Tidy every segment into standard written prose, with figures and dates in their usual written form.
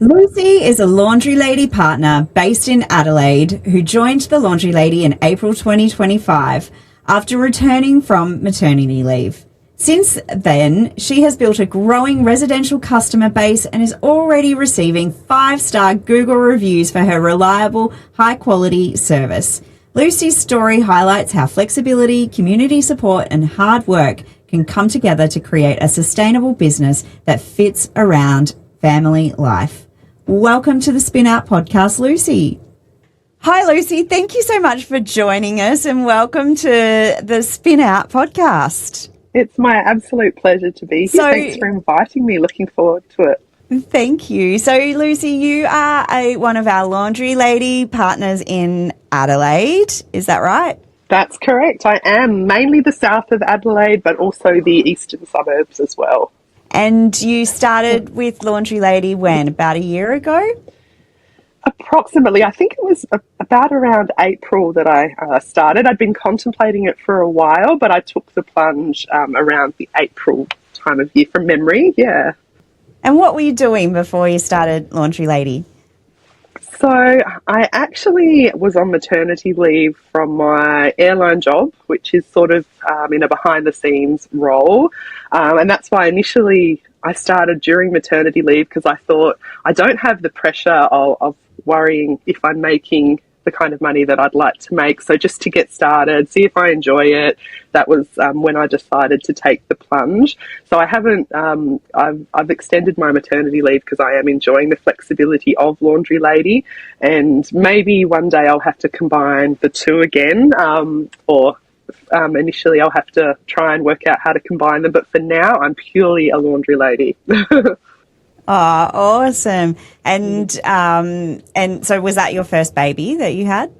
Lucie is a laundry lady partner based in Adelaide who joined the Laundry Lady in April 2025 after returning from maternity leave. Since then, she has built a growing residential customer base and is already receiving 5-star Google reviews for her reliable, high-quality service. Lucie's story highlights how flexibility, community support and hard work can come together to create a sustainable business that fits around family life. Welcome to the Spin Out podcast, Lucie. Hi, Lucie. Thank you so much for joining us and welcome to the Spin Out podcast. It's my absolute pleasure to be here. Thanks for inviting me. Looking forward to it. Thank you. So, Lucie, you are one of our laundry lady partners in Adelaide. Is that right? That's correct. I am mainly the south of Adelaide, but also the eastern suburbs as well. And you started with Laundry Lady when? About a year ago? Approximately. I think it was about around April that I started. I'd been contemplating it for a while, but I took the plunge around the April time of year from memory, yeah. And what were you doing before you started Laundry Lady? So I actually was on maternity leave from my airline job, which is sort of in a behind-the-scenes role. And that's why initially I started during maternity leave, because I thought I don't have the pressure of worrying if I'm making the kind of money that I'd like to make. So just to get started, see if I enjoy it. That was when I decided to take the plunge. So I haven't, I've extended my maternity leave because I am enjoying the flexibility of Laundry Lady, and maybe one day I'll have to combine the two again, or initially I'll have to try and work out how to combine them. But for now, I'm purely a laundry lady. Oh, awesome. And so was that your first baby that you had?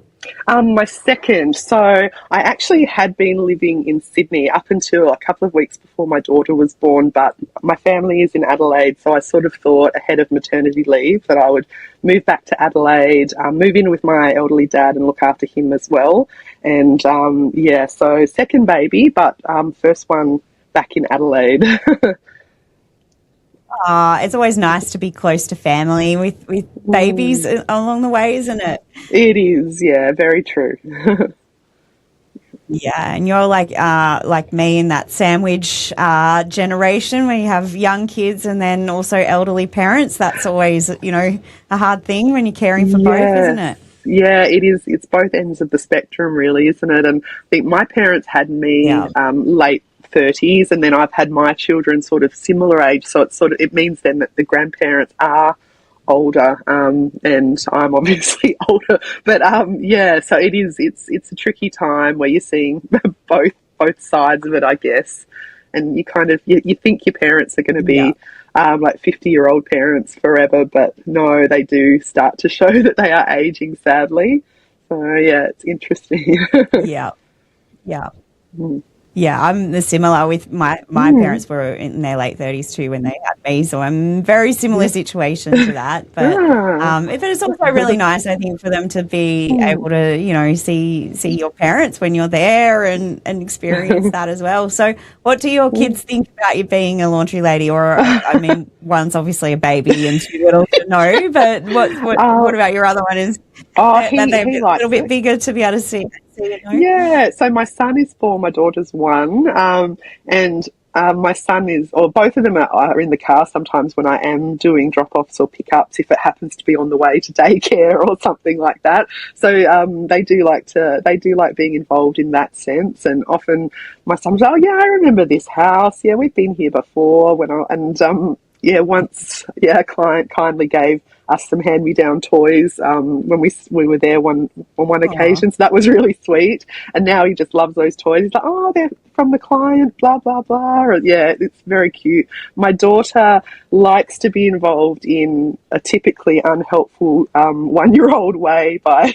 My second. So I actually had been living in Sydney up until a couple of weeks before my daughter was born, but my family is in Adelaide, so I sort of thought ahead of maternity leave that I would move back to Adelaide, move in with my elderly dad and look after him as well. And so second baby, but first one back in Adelaide. It's always nice to be close to family with babies along the way, isn't it? It is, yeah, very true. Yeah, and you're like me in that sandwich generation where you have young kids and then also elderly parents. That's always, a hard thing when you're caring for both, isn't it? Yeah, it is. It's both ends of the spectrum, really, isn't it? And I think my parents had me late 30s, and then I've had my children sort of similar age, so it means then that the grandparents are older, and I'm obviously older, but so it's a tricky time where you're seeing both sides of it, I guess. And you kind of you think your parents are going to be like 50-year-old parents forever, but no, they do start to show that they are aging, sadly. So yeah, it's interesting. Yeah. Yeah, I'm similar with my parents were in their late 30s too when they had me, so I'm very similar situation to that. But it's also really nice, I think, for them to be able to, see your parents when you're there and experience that as well. So what do your kids think about you being a laundry lady? Or, I mean, one's obviously a baby and too little to know, but what about your other one? Is they're a little bit bigger to be able to see it? Yeah, so my son is 4, my daughter's 1, and my son is, or both of them are in the car sometimes when I am doing drop-offs or pick-ups, if it happens to be on the way to daycare or something like that. So they do like being involved in that sense. And often my son's, oh yeah, I remember this house. Yeah, we've been here before. Once a client kindly gave us some hand-me-down toys when we were there on one occasion. So that was really sweet. And now he just loves those toys. He's like, oh, they're from the client, blah, blah, blah. And yeah, it's very cute. My daughter likes to be involved in a typically unhelpful 1-year-old way by,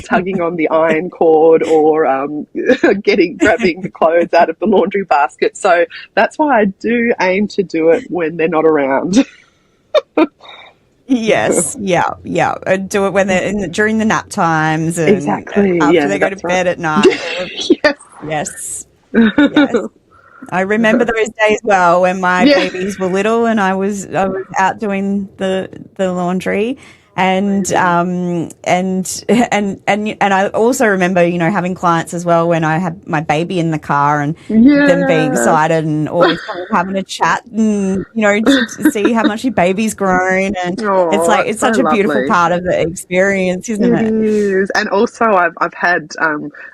tugging on the iron cord or grabbing the clothes out of the laundry basket. So that's why I do aim to do it when they're not around. Yes, yeah. Do it when they're during the nap times and exactly. after they go to bed at night. Yes. Yes. I remember those days well when my Yeah. babies were little and I was out doing the laundry. And I also remember, having clients as well when I had my baby in the car and them being Yeah. excited and always kind of having a chat and, to see how much your baby's grown. And Oh, it's it's so such a beautiful lovely. part of the experience, isn't It it? is. And also, I've had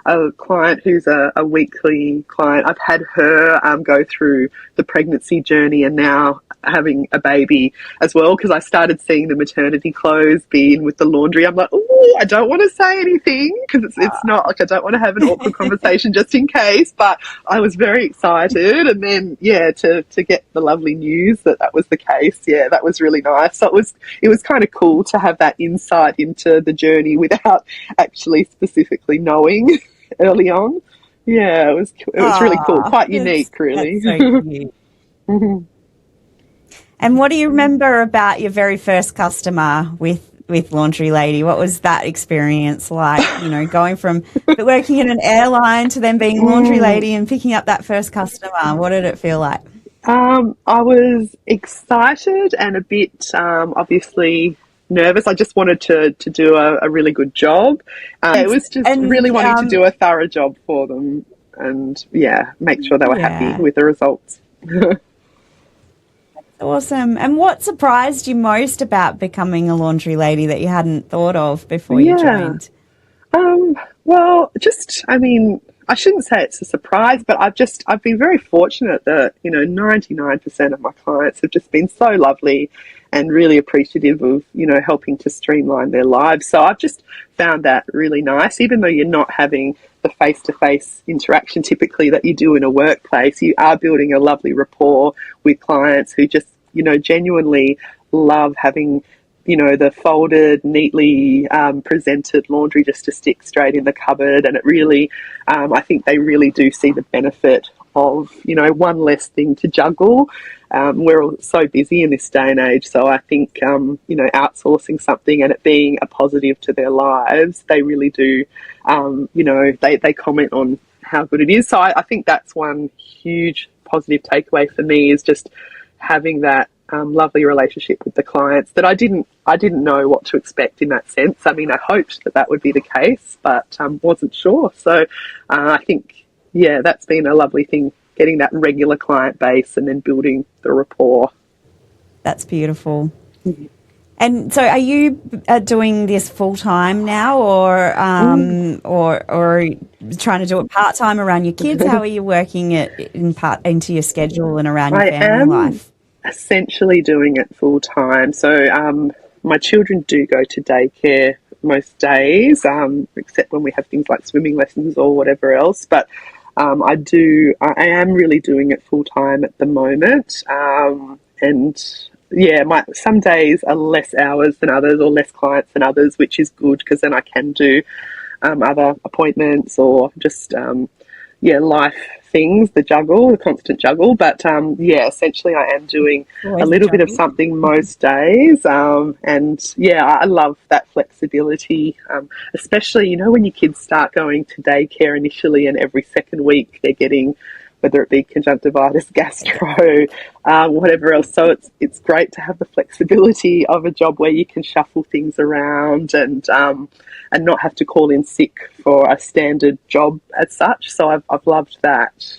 a client who's a weekly client. I've had her go through the pregnancy journey and now having a baby as well, because I started seeing the maternity clothes being with the laundry. I'm like, oh, I don't want to say anything because it's not like I don't want to have an awkward conversation just in case, but I was very excited. And then, yeah, to get the lovely news that was the case, yeah, that was really nice. So it was kind of cool to have that insight into the journey without actually specifically knowing early on. Yeah, it was really cool, quite unique, really. That's so cute. And what do you remember about your very first customer with Laundry Lady? What was that experience like? Going from working in an airline to then being Laundry Lady and picking up that first customer. What did it feel like? I was excited and a bit obviously nervous. I just wanted to do a really good job. It was just really wanting to do a thorough job for them and, yeah, make sure they were happy with the results. Awesome. And what surprised you most about becoming a laundry lady that you hadn't thought of before you joined? Well, I shouldn't say it's a surprise, but I've been very fortunate that, 99% of my clients have just been so lovely and really appreciative of, helping to streamline their lives. So I've just found that really nice, even though you're not having the face-to-face interaction typically that you do in a workplace. You are building a lovely rapport with clients who just, genuinely love having, the folded, neatly presented laundry just to stick straight in the cupboard. And it really, I think they really do see the benefit of, one less thing to juggle. We're all so busy in this day and age. So I think, outsourcing something and it being a positive to their lives, they really do, they comment on how good it is. So I think that's one huge positive takeaway for me, is just having that lovely relationship with the clients that I didn't know what to expect in that sense. I mean, I hoped that would be the case, but wasn't sure. So I think, yeah, that's been a lovely thing, getting that regular client base and then building the rapport. That's beautiful. Mm-hmm. And so, are you doing this full time now, or trying to do it part time around your kids? How are you working it into your schedule and around your family life? Essentially doing it full time. So my children do go to daycare most days, except when we have things like swimming lessons or whatever else. But I am really doing it full time at the moment. And yeah, some days are less hours than others or less clients than others, which is good because then I can do other appointments or just life things, the constant juggle. But essentially I am doing a little bit of something most days. And yeah, I love that flexibility, especially, when your kids start going to daycare initially and every second week they're getting, whether it be conjunctivitis, gastro, whatever else. So it's great to have the flexibility of a job where you can shuffle things around and not have to call in sick for a standard job as such. So I've loved that.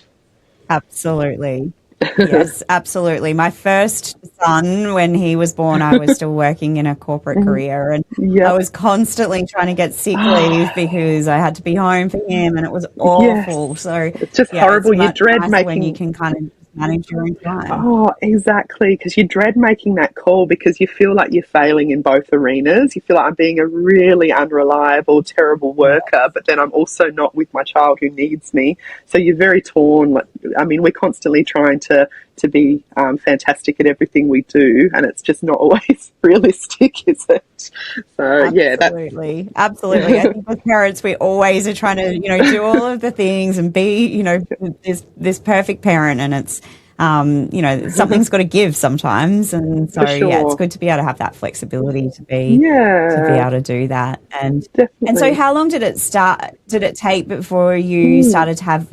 Absolutely. Yes, absolutely. My first son, when he was born, I was still working in a corporate career, and I was constantly trying to get sick leave because I had to be home for him, and it was awful. Yes. So it's just horrible. You dread making when you can kind of manage your own time. Oh, exactly, because you dread making that call because you feel like you're failing in both arenas. You feel like I'm being a really unreliable, terrible worker, but then I'm also not with my child who needs me. So you're very torn. I mean, we're constantly trying to be fantastic at everything we do, and it's just not always realistic, is it? So absolutely. I think as parents, we always are trying to, do all of the things and be, this perfect parent, and it's something's got to give sometimes. And so, For sure. it's good to be able to have that flexibility to be Yeah, able to do that. And so definitely. how long did it take before you Mm, started to have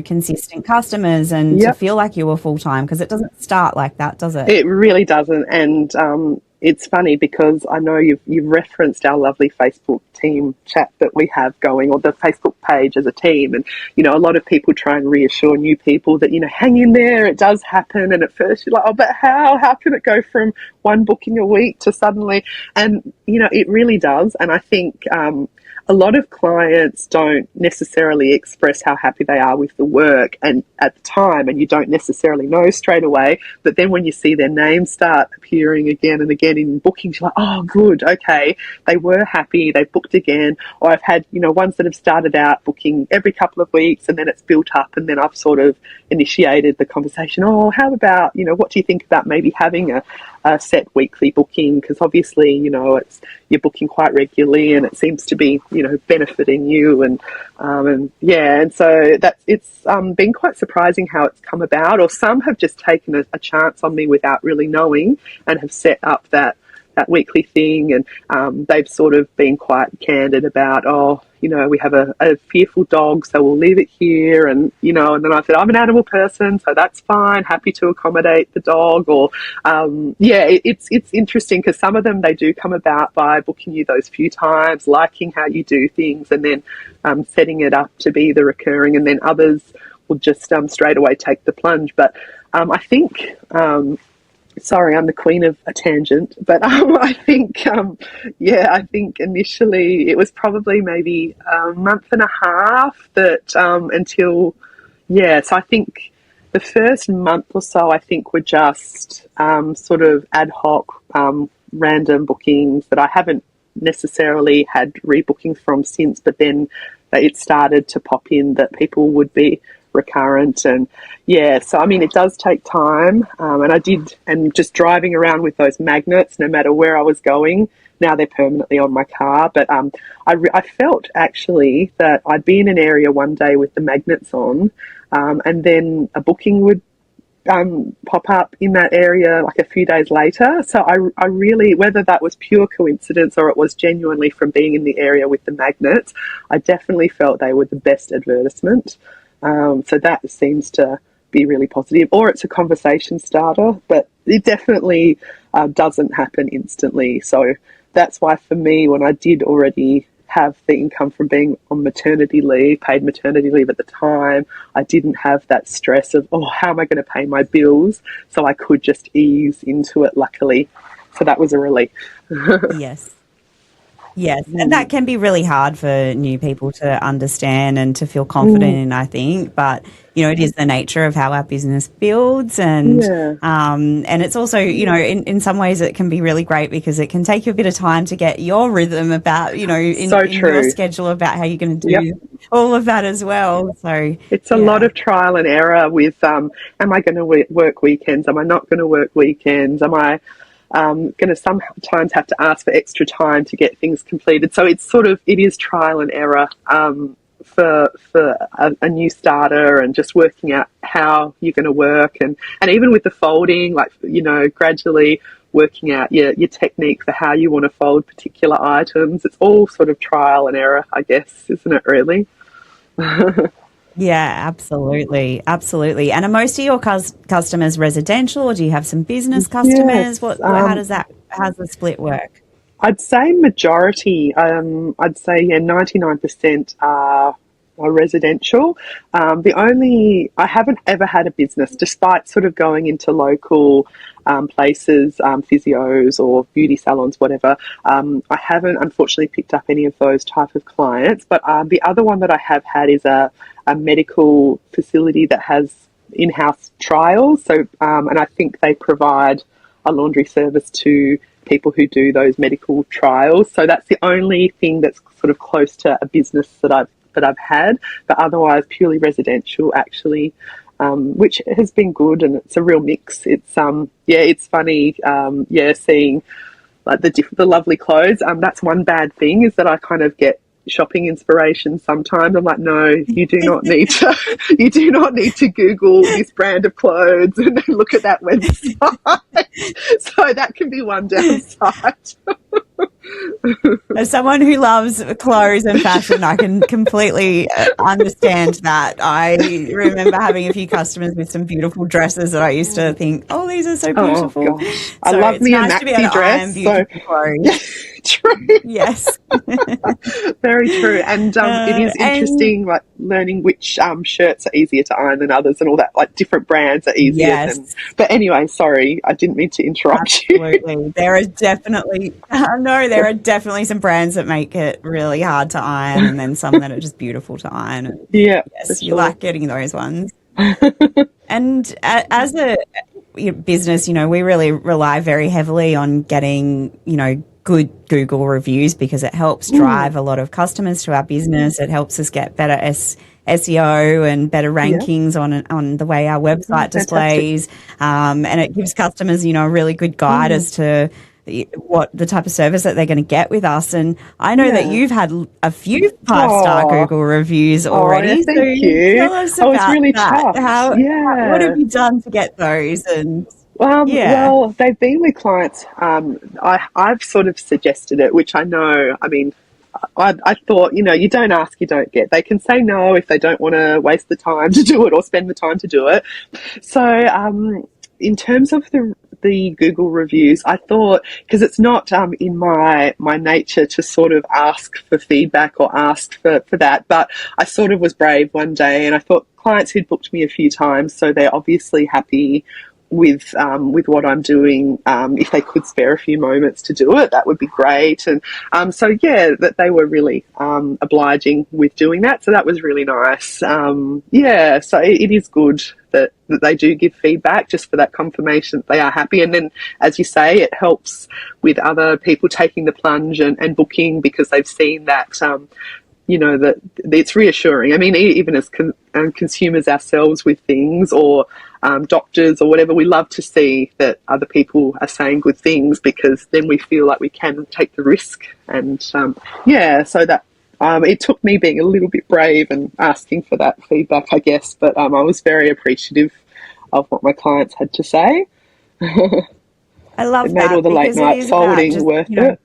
consistent customers and to yep. feel like you were full time? Because it doesn't start like that, does it? It really doesn't, and it's funny because I know you've referenced our lovely Facebook team chat that we have going, or the Facebook page as a team, and a lot of people try and reassure new people that hang in there, it does happen. And at first you're like, oh, but how? How can it go from one booking a week to suddenly? And it really does, and I think. A lot of clients don't necessarily express how happy they are with the work and at the time, and you don't necessarily know straight away. But then when you see their names start appearing again and again in bookings, you're like, oh, good, okay, they were happy, they booked again. Or I've had, ones that have started out booking every couple of weeks and then it's built up, and then I've sort of initiated the conversation. Oh, how about, what do you think about maybe having a set weekly booking? Because obviously, you're booking quite regularly and it seems to be, benefiting you. And so it's been quite surprising how it's come about. Or some have just taken a chance on me without really knowing and have set up that weekly thing, and they've sort of been quite candid about, oh, we have a fearful dog, so we'll leave it here, and and then I said, I'm an animal person, so that's fine, happy to accommodate the dog. Or it's interesting because some of them, they do come about by booking you those few times, liking how you do things, and then setting it up to be the recurring, and then others will just straight away take the plunge. But I think sorry, I'm the queen of a tangent, but I think initially it was probably maybe a month and a half that until, so I think the first month or so, I think, were just sort of ad hoc, random bookings that I haven't necessarily had rebookings from since, but then it started to pop in that people would be recurrent. And so I mean, it does take time, and I did, and just driving around with those magnets, no matter where I was going, now they're permanently on my car. But I felt actually that I'd be in an area one day with the magnets on, and then a booking would pop up in that area like a few days later. So I really, whether that was pure coincidence or it was genuinely from being in the area with the magnets, I definitely felt they were the best advertisement. So that seems to be really positive. Or it's a conversation starter, but it definitely doesn't happen instantly. So that's why for me, when I did already have the income from being on maternity leave, paid maternity leave at the time, I didn't have that stress of, oh, how am I going to pay my bills? So I could just ease into it, luckily. So that was a relief. Yes. Yes, and that can be really hard for new people to understand and to feel confident in, I think. But it is the nature of how our business builds, and Yeah. and it's also, in some ways it can be really great because it can take you a bit of time to get your rhythm about, in your schedule about how you're going to do all of that as well. So it's a lot of trial and error with, am I going to work weekends? Am I not going to work weekends? Am I going to sometimes have to ask for extra time to get things completed? So it's it is trial and error for a new starter, and just working out how you're going to work, and even with the folding, gradually working out your technique for how you want to fold particular items. It's all sort of trial and error, I guess, isn't it, really? Yeah, absolutely. Absolutely. And are most of your customers residential, or do you have some business customers? Yes. How's the split work? I'd say majority. I'd say 99% are residential. I haven't ever had a business, despite sort of going into local places, physios or beauty salons, whatever. I haven't, unfortunately, picked up any of those type of clients. But the other one that I have had is a medical facility that has in-house trials. So, and I think they provide a laundry service to people who do those medical trials. So that's the only thing that's sort of close to a business that I've had, but otherwise purely residential, actually, which has been good, and it's a real mix. It's it's funny, seeing like the lovely clothes. That's one bad thing, is that I kind of get shopping inspiration sometimes. I'm like, no, you do not need to. You do not need to Google this brand of clothes and then look at that website. So that can be one downside. As someone who loves clothes and fashion, I can completely understand that. I remember having a few customers with some beautiful dresses that I used to think, oh, these are so beautiful. Oh, gosh. I love me a maxi dress. Clothes. True. Yes. Very true. And it is interesting, like learning which shirts are easier to iron than others and all that, like different brands are easier than. But anyway, sorry, I didn't mean to interrupt you. Absolutely. There are definitely some brands that make it really hard to iron and then some that are just beautiful to iron. Yeah. Yes, you like getting those ones. And as a business, we really rely very heavily on getting, good Google reviews because it helps drive a lot of customers to our business. It helps us get better SEO and better rankings on the way our website displays. And it gives customers, a really good guide as to what the type of service that they're going to get with us. And I know that you've had a few 5-star Google reviews already. Thank you. Tell us about was really that. tough. What have you done to get those? And well, they've been with clients. I've sort of suggested it, which I know, I thought, you don't ask, you don't get. They can say no if they don't want to waste the time to do it or spend the time to do it. So in terms of the Google reviews, I thought, because it's not in my nature to sort of ask for feedback or ask for that, but I sort of was brave one day and I thought clients who'd booked me a few times, so they're obviously happy with what I'm doing. If they could spare a few moments to do it, that would be great. And that they were really obliging with doing that. So that was really nice. So it is good that they do give feedback just for that confirmation that they are happy. And then, as you say, it helps with other people taking the plunge and booking because they've seen that. That it's reassuring. Even as consumers ourselves with things or doctors or whatever, we love to see that other people are saying good things because then we feel like we can take the risk. And so that it took me being a little bit brave and asking for that feedback, I guess. But I was very appreciative of what my clients had to say. I love it made all the late night folding worth it.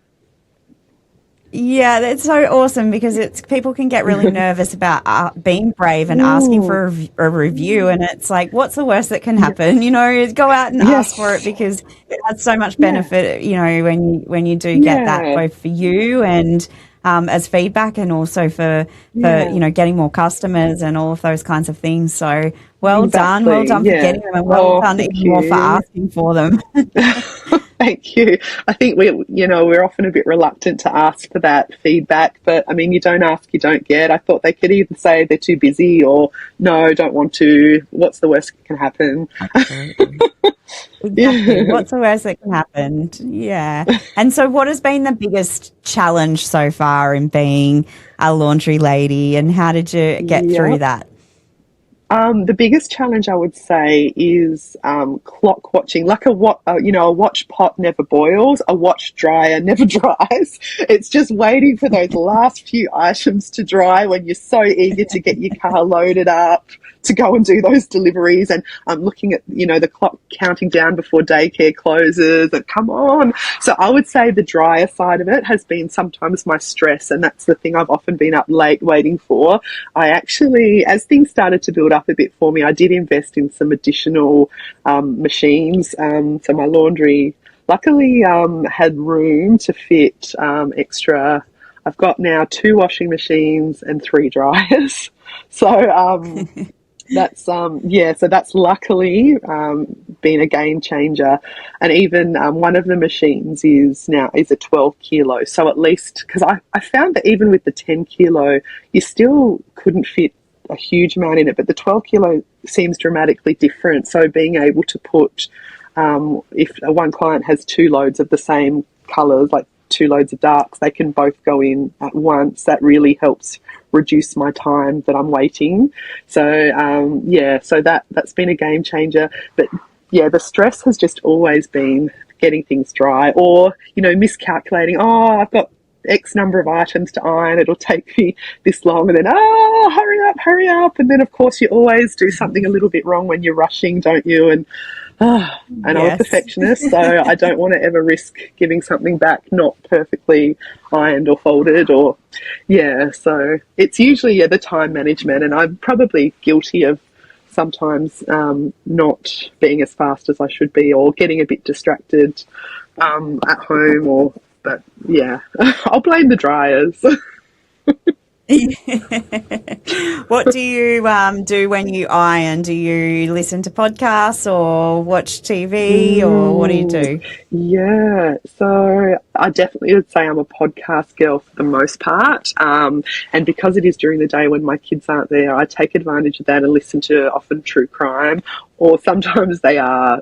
Yeah, that's so awesome because people can get really nervous about being brave and asking for a review, and it's like, what's the worst that can happen? Go out and ask for it because it has so much benefit. When you do get that, both for you and as feedback, and also for getting more customers and all of those kinds of things. So well done for getting them, and well done even more for asking for them. Thank you. I think we're often a bit reluctant to ask for that feedback, but you don't ask, you don't get. I thought they could either say they're too busy or no, don't want to. What's the worst that can happen? Exactly. What's the worst that can happen? Yeah. And so what has been the biggest challenge so far in being a laundry lady, and how did you get through that? The biggest challenge I would say is clock watching. Like a watch pot never boils, a watch dryer never dries. It's just waiting for those last few items to dry when you're so eager to get your car loaded up to go and do those deliveries. And I'm looking at, the clock counting down before daycare closes and come on. So I would say the dryer side of it has been sometimes my stress, and that's the thing I've often been up late waiting for. I actually, as things started to build up a bit for me, I did invest in some additional machines. So my laundry luckily had room to fit extra. I've got now 2 washing machines and 3 dryers. So so that's luckily been a game changer. And even one of the machines is a 12 kilo. So at least, because I found that even with the 10 kilo, you still couldn't fit a huge amount in it, but the 12 kilo seems dramatically different. So being able to put, if one client has 2 loads of the same colours, like 2 loads of darks, they can both go in at once. That really helps reduce my time that I'm waiting. So so that's been a game changer. But the stress has just always been getting things dry, or miscalculating. I've got X number of items to iron. It'll take me this long. And then, hurry up. And then, of course, you always do something a little bit wrong when you're rushing, don't you? And I'm a Yes. perfectionist, so I don't want to ever risk giving something back not perfectly ironed or folded or, so it's usually, the time management, and I'm probably guilty of sometimes not being as fast as I should be or getting a bit distracted at home but I'll blame the dryers. What do you do when you iron? Do you listen to podcasts or watch TV or what do you do? Yeah, so I definitely would say I'm a podcast girl for the most part. And because it is during the day when my kids aren't there, I take advantage of that and listen to often true crime, or sometimes they are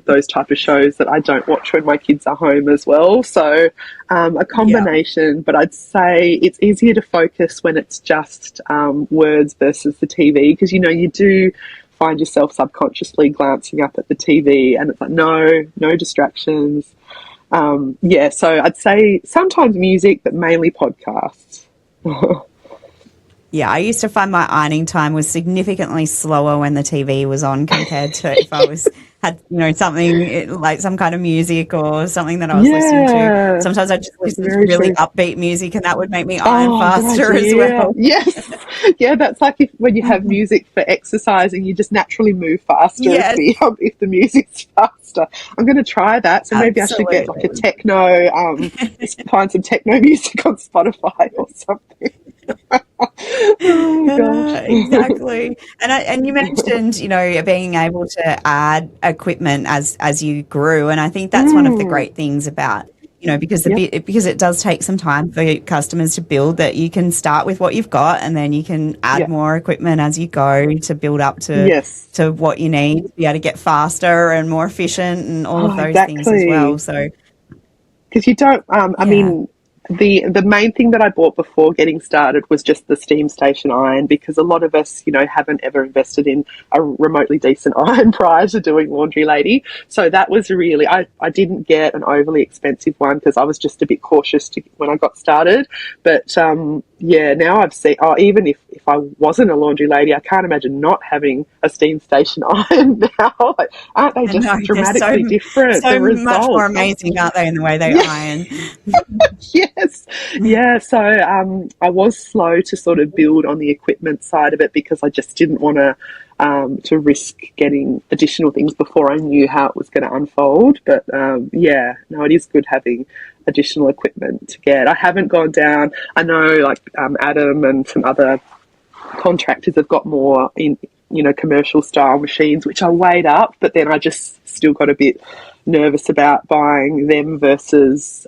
those type of shows that I don't watch when my kids are home as well. So a combination, but I'd say it's easier to focus when it's just words versus the TV, because, you do find yourself subconsciously glancing up at the TV and it's like, no distractions. So I'd say sometimes music, but mainly podcasts. Yeah, I used to find my ironing time was significantly slower when the TV was on compared to if I had something like some kind of music or something that I was listening to. Sometimes I just listen to really upbeat music and that would make me iron faster as well. Yes. Yeah, that's like when you have music for exercising, you just naturally move faster if the music's faster. I'm going to try that. So maybe Absolutely. I should get like a techno, find some techno music on Spotify or something. Oh, gosh. Exactly. And you mentioned, being able to add equipment as you grew. And I think that's one of the great things about, because because it does take some time for customers to build, that you can start with what you've got and then you can add more equipment as you go to build up to what you need to be able to get faster and more efficient and all of those things as well. So, because you don't, I mean, the main thing that I bought before getting started was just the steam station iron, because a lot of us, haven't ever invested in a remotely decent iron prior to doing Laundry Lady. So that was really, I didn't get an overly expensive one because I was just a bit cautious when I got started. But now I've seen, even if I wasn't a laundry lady, I can't imagine not having a steam station iron now. Like, aren't they just dramatically different? So much more amazing, aren't they, in the way they iron? Yes. Yeah. So I was slow to sort of build on the equipment side of it because I just didn't want to risk getting additional things before I knew how it was going to unfold. But it is good having additional equipment to get. I haven't gone down. I know like Adam and some other contractors have got more in commercial style machines, which I weighed up, but then I just still got a bit nervous about buying them versus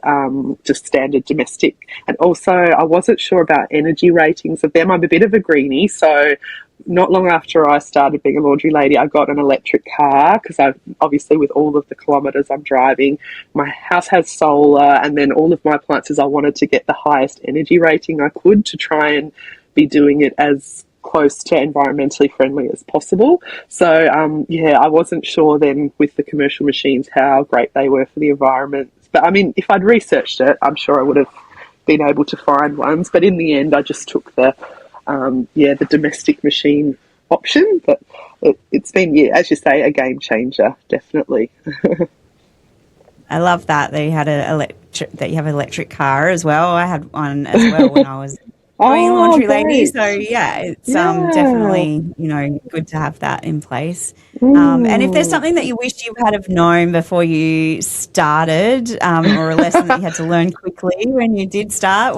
just standard domestic. And also I wasn't sure about energy ratings of them. I'm a bit of a greenie, so not long after I started being a laundry lady, I got an electric car because I obviously, with all of the kilometres I'm driving, my house has solar, and then all of my appliances, I wanted to get the highest energy rating I could to try and be doing it as close to environmentally friendly as possible. So I wasn't sure then with the commercial machines how great they were for the environment. But I mean, if I'd researched it, I'm sure I would have been able to find ones. But in the end, I just took the domestic machine option. But it's been, as you say, a game changer, definitely. I love that you had that you have an electric car as well. I had one as well when I was doing laundry lady. So it's definitely good to have that in place. And if there's something that you wish you had have known before you started, or a lesson that you had to learn quickly when you did start,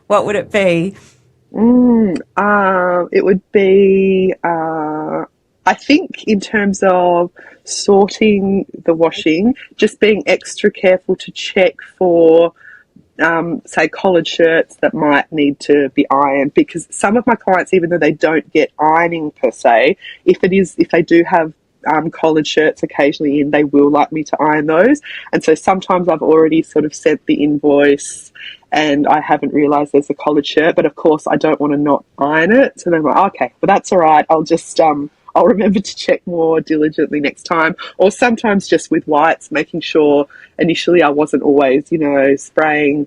what would it be? It would be, I think, in terms of sorting the washing, just being extra careful to check for say collared shirts that might need to be ironed, because some of my clients, even though they don't get ironing per se, if they do have collared shirts occasionally in, they will like me to iron those. And so sometimes I've already sort of sent the invoice and I haven't realised there's a collared shirt, but of course I don't want to not iron it. So then I'm like, okay, well that's all right. I'll just I'll remember to check more diligently next time. Or sometimes just with whites, making sure initially I wasn't always, spraying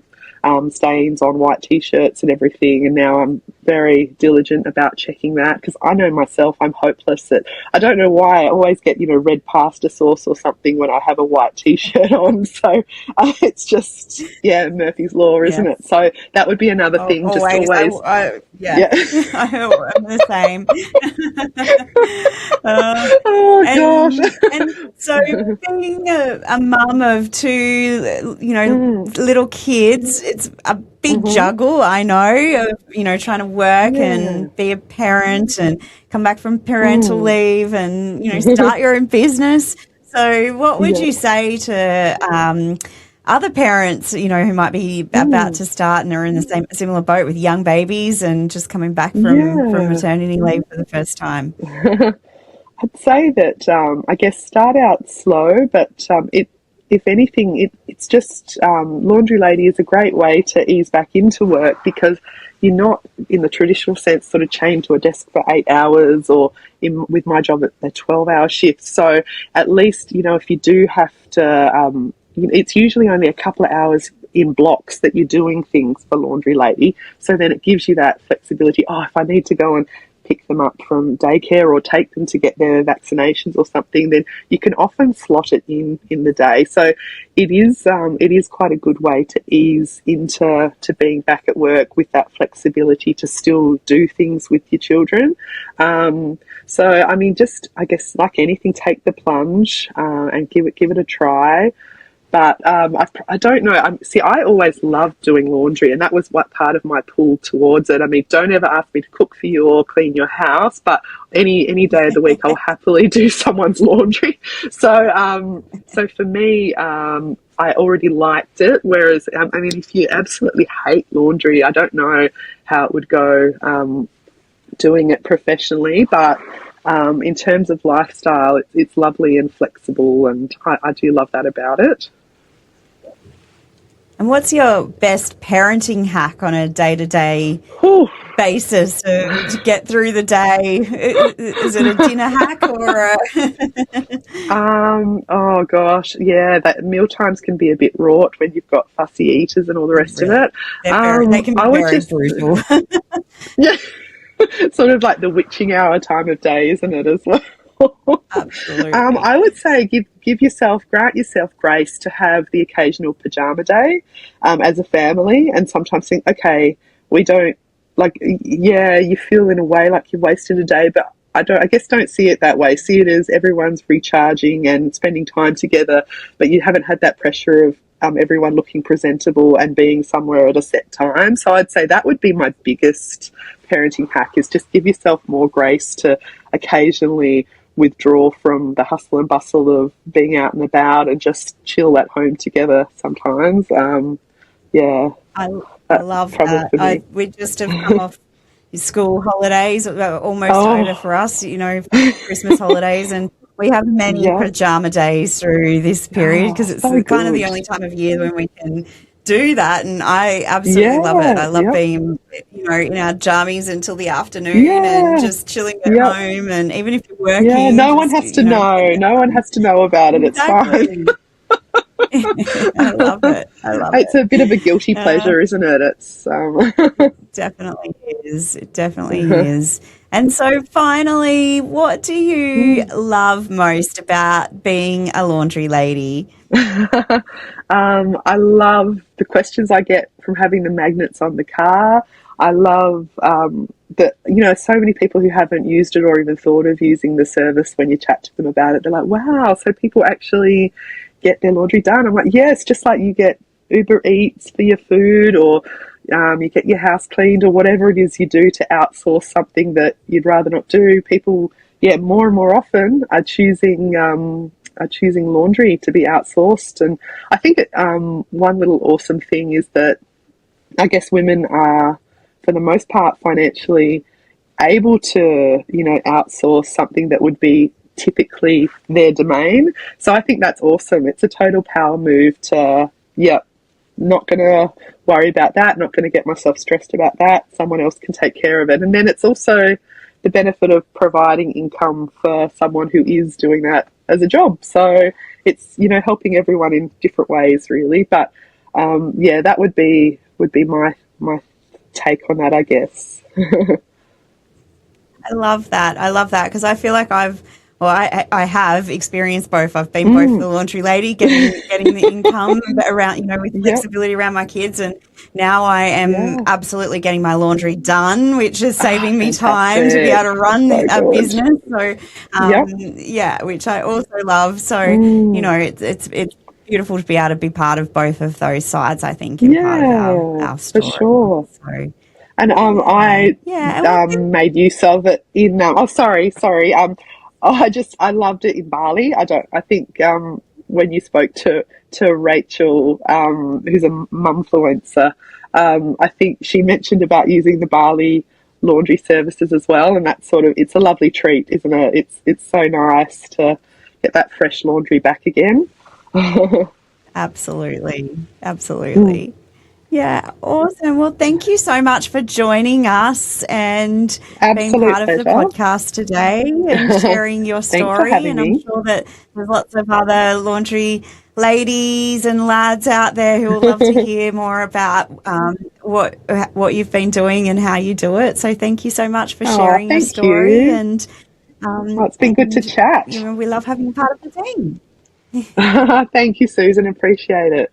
stains on white t-shirts and everything, and now I'm very diligent about checking that, because I know myself I'm hopeless that I don't know why I always get red pasta sauce or something when I have a white t-shirt on. So it's just Murphy's Law, isn't it? So that would be another thing. Just Always. always. Yeah. I'm the same. Oh gosh. And so being a mum of two, little kids, it's a big juggle, I know, of, trying to work and be a parent and come back from parental leave and, start your own business. So what would you say to other parents, who might be about to start and are in the similar boat with young babies and just coming back from maternity leave for the first time? I'd say that I guess start out slow, but if anything, it's just Laundry Lady is a great way to ease back into work, because you're not in the traditional sense sort of chained to a desk for 8 hours, or with my job at a 12-hour shift. So at least, if you do have to, it's usually only a couple of hours in blocks that you're doing things for Laundry Lady. So then it gives you that flexibility. Oh, if I need to go and pick them up from daycare or take them to get their vaccinations or something, then you can often slot it in the day. So it is quite a good way to ease into being back at work with that flexibility to still do things with your children. So I mean, just I guess like anything, take the plunge and give it a try. But I don't know. I always loved doing laundry, and that was what part of my pull towards it. I mean, don't ever ask me to cook for you or clean your house, but any day of the week I'll happily do someone's laundry. So for me, I already liked it. Whereas, I mean, if you absolutely hate laundry, I don't know how it would go doing it professionally, but in terms of lifestyle, it's lovely and flexible, and I do love that about it. And what's your best parenting hack on a day-to-day basis to get through the day? Is it a dinner hack or oh gosh, yeah, that meal times can be a bit wrought when you've got fussy eaters and all the rest of it. They can be very brutal. Yeah, sort of like the witching hour time of day, isn't it, as well? Absolutely. I would say grant yourself grace to have the occasional pajama day as a family, and sometimes think, okay, we don't you feel in a way like you've wasted a day, but I guess don't see it that way. See it as everyone's recharging and spending time together, but you haven't had that pressure of everyone looking presentable and being somewhere at a set time. So I'd say that would be my biggest parenting hack, is just give yourself more grace to occasionally withdraw from the hustle and bustle of being out and about and just chill at home together sometimes. I love that. We just have come off school holidays, almost over for us, Christmas holidays, and we have many pajama days through this period, because it's kind of the only time of year when we can do that, and I absolutely love it. I love being, in our jammies until the afternoon and just chilling at home, and even if you're working, no one has to know. No one has to know about it. Exactly. It's fine. I love it. It's a bit of a guilty pleasure, isn't it? It's It definitely is. It definitely is. And so finally, what do you love most about being a laundry lady? I love the questions I get from having the magnets on the car. I love that, so many people who haven't used it or even thought of using the service, when you chat to them about it, they're like, wow, so people actually get their laundry done. I'm like, yes, just like you get Uber Eats for your food, or you get your house cleaned, or whatever it is you do to outsource something that you'd rather not do. People, more and more often are choosing laundry to be outsourced. And I think one little awesome thing is that I guess women are, for the most part, financially able to, outsource something that would be typically their domain. So I think that's awesome. It's a total power move to, not going to worry about that, not going to get myself stressed about that. Someone else can take care of it. And then it's also the benefit of providing income for someone who is doing that as a job. So it's, helping everyone in different ways, really. But that would be would be my take on that, I guess. I love that. I love that because I feel like I have experienced both. I've been both the laundry lady, getting the income around, with flexibility around my kids, and now I am absolutely getting my laundry done, which is saving me time to be able to run So a good. business. So, which I also love. So, it's beautiful to be able to be part of both of those sides, I think, in part of our story. For sure. So, and I made use of it in. Sorry. I loved it in Bali. I think when you spoke to Rachel, who's a mumfluencer, I think she mentioned about using the Bali laundry services as well, and that's it's a lovely treat, isn't it? It's so nice to get that fresh laundry back again. Absolutely. Yeah, awesome. Well, thank you so much for joining us and being part of the podcast today and sharing your story. And I'm sure that there's lots of other laundry ladies and lads out there who will love to hear more about what you've been doing and how you do it. So thank you so much for sharing your story. And it's been good to chat. We love having you part of the team. Thank you, Susan. Appreciate it.